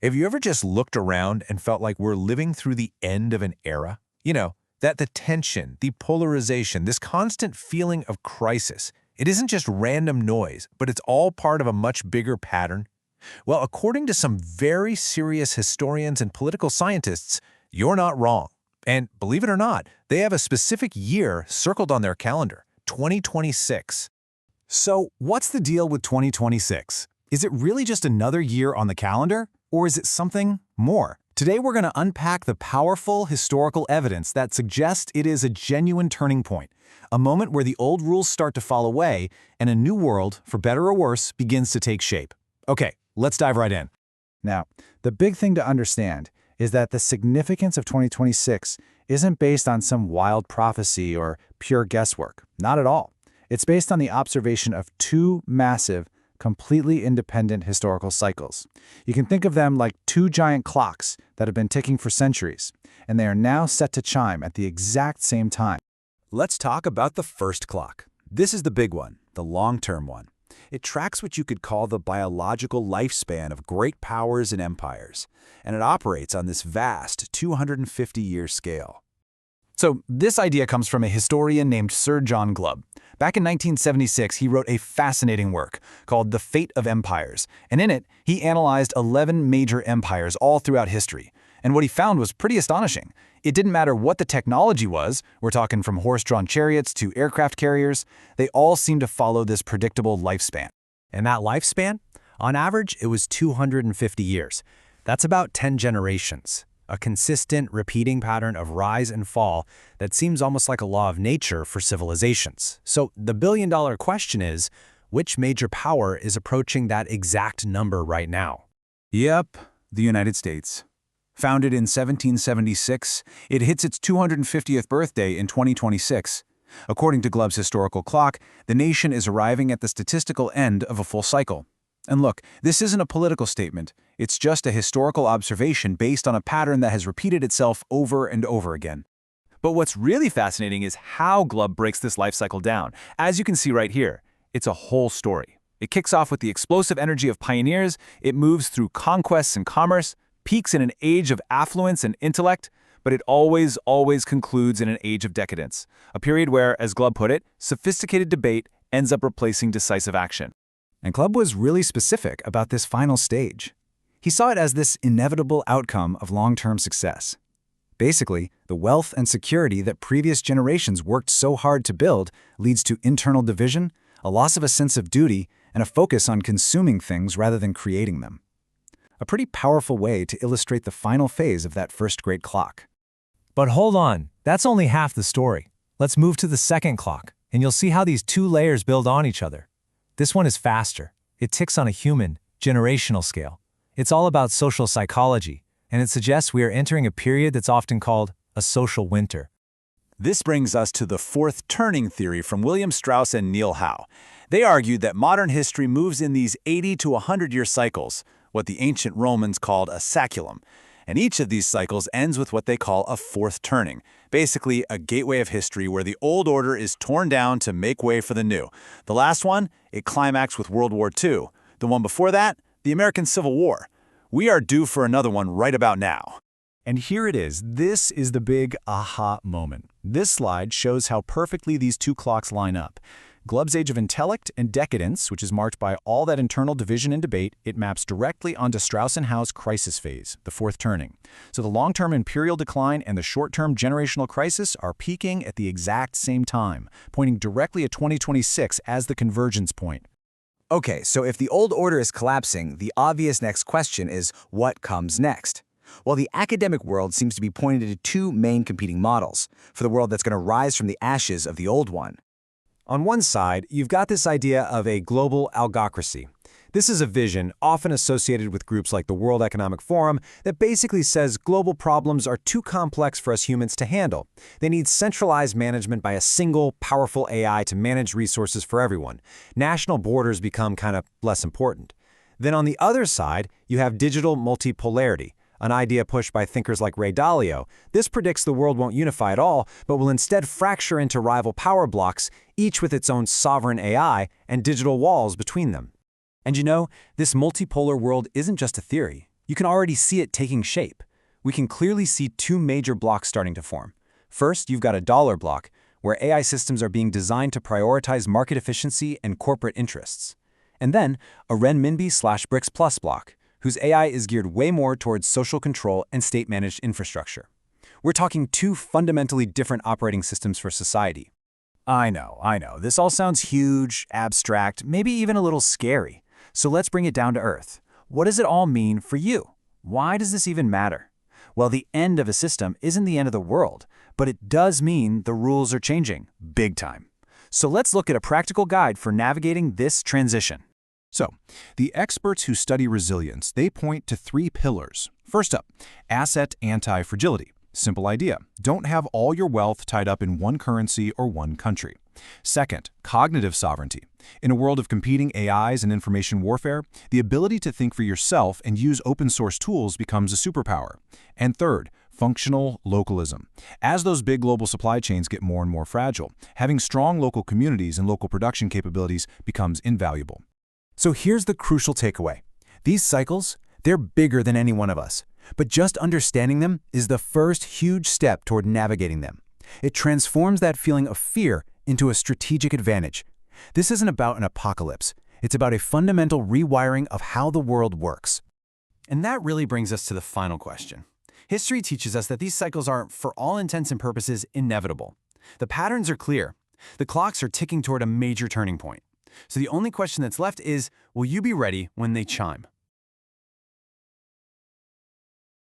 Have you ever just looked around and felt like we're living through the end of an era? That the tension, the polarization, this constant feeling of crisis, it isn't just random noise, but it's all part of a much bigger pattern. Well, according to some very serious historians and political scientists, you're not wrong. And believe it or not, they have a specific year circled on their calendar, 2026. So, what's the deal with 2026? Is it really just another year on the calendar? Or is it something more? Today we're going to unpack the powerful historical evidence that suggests it is a genuine turning point, a moment where the old rules start to fall away and a new world, for better or worse, begins to take shape. Okay, let's dive right in. Now, the big thing to understand is that the significance of 2026 isn't based on some wild prophecy or pure guesswork. Not at all. It's based on the observation of two massive, completely independent historical cycles. You can think of them like two giant clocks that have been ticking for centuries, and they are now set to chime at the exact same time. Let's talk about the first clock. This is the big one, the long-term one. It tracks what you could call the biological lifespan of great powers and empires, and it operates on this vast 250-year scale. So this idea comes from a historian named Sir John Glubb. Back in 1976, he wrote a fascinating work called The Fate of Empires, and in it, he analyzed 11 major empires all throughout history. And what he found was pretty astonishing. It didn't matter what the technology was, we're talking from horse-drawn chariots to aircraft carriers, they all seemed to follow this predictable lifespan. And that lifespan? On average, it was 250 years. That's about 10 generations. A consistent, repeating pattern of rise and fall that seems almost like a law of nature for civilizations. So the billion-dollar question is, which major power is approaching that exact number right now? Yep, the United States. Founded in 1776, it hits its 250th birthday in 2026. According to Glubb's historical clock, the nation is arriving at the statistical end of a full cycle. And look, this isn't a political statement. It's just a historical observation based on a pattern that has repeated itself over and over again. But what's really fascinating is how Glubb breaks this life cycle down. As you can see right here, it's a whole story. It kicks off with the explosive energy of pioneers, it moves through conquests and commerce, peaks in an age of affluence and intellect, but it always concludes in an age of decadence, a period where, as Glubb put it, sophisticated debate ends up replacing decisive action. And Glubb was really specific about this final stage. He saw it as this inevitable outcome of long-term success. Basically, the wealth and security that previous generations worked so hard to build leads to internal division, a loss of a sense of duty, and a focus on consuming things rather than creating them. A pretty powerful way to illustrate the final phase of that first great clock. But hold on, that's only half the story. Let's move to the second clock, and you'll see how these two layers build on each other. This one is faster. It ticks on a human, generational scale. It's all about social psychology, and it suggests we are entering a period that's often called a social winter. This brings us to the fourth turning theory from William Strauss and Neil Howe. They argued that modern history moves in these 80 to 100-year cycles, what the ancient Romans called a saculum. And each of these cycles ends with what they call a fourth turning, basically a gateway of history where the old order is torn down to make way for the new. The last one, it climaxed with World War II. The one before that, the American Civil War. We are due for another one right about now. And here it is. This is the big aha moment. This slide shows how perfectly these two clocks line up. Glubb's age of intellect and decadence, which is marked by all that internal division and debate, it maps directly onto Strauss and Howe's crisis phase, the fourth turning. So the long-term imperial decline and the short-term generational crisis are peaking at the exact same time, pointing directly at 2026 as the convergence point. Okay, so if the old order is collapsing, the obvious next question is, what comes next? Well, the academic world seems to be pointing to two main competing models for the world that's going to rise from the ashes of the old one. On one side, you've got this idea of a global algocracy. This is a vision, often associated with groups like the World Economic Forum, that basically says global problems are too complex for us humans to handle. They need centralized management by a single, powerful AI to manage resources for everyone. National borders become kind of less important. Then on the other side, you have digital multipolarity, an idea pushed by thinkers like Ray Dalio. This predicts the world won't unify at all, but will instead fracture into rival power blocks, each with its own sovereign AI and digital walls between them. And you know, this multipolar world isn't just a theory. You can already see it taking shape. We can clearly see two major blocks starting to form. First, you've got a dollar block, where AI systems are being designed to prioritize market efficiency and corporate interests. And then, a renminbi/BRICS Plus block, whose AI is geared way more towards social control and state-managed infrastructure. We're talking two fundamentally different operating systems for society. I know. This all sounds huge, abstract, maybe even a little scary. So let's bring it down to earth. What does it all mean for you? Why does this even matter? Well, the end of a system isn't the end of the world, but it does mean the rules are changing, big time. So let's look at a practical guide for navigating this transition. So, the experts who study resilience, they point to 3 pillars. First up, asset anti-fragility. Simple idea. Don't have all your wealth tied up in one currency or one country. Second, cognitive sovereignty. In a world of competing AIs and information warfare, the ability to think for yourself and use open-source tools becomes a superpower. And third, functional localism. As those big global supply chains get more and more fragile, having strong local communities and local production capabilities becomes invaluable. So here's the crucial takeaway. These cycles, they're bigger than any one of us. But just understanding them is the first huge step toward navigating them. It transforms that feeling of fear into a strategic advantage. This isn't about an apocalypse. It's about a fundamental rewiring of how the world works. And that really brings us to the final question. History teaches us that these cycles are, for all intents and purposes, inevitable. The patterns are clear. The clocks are ticking toward a major turning point. So the only question that's left is, will you be ready when they chime?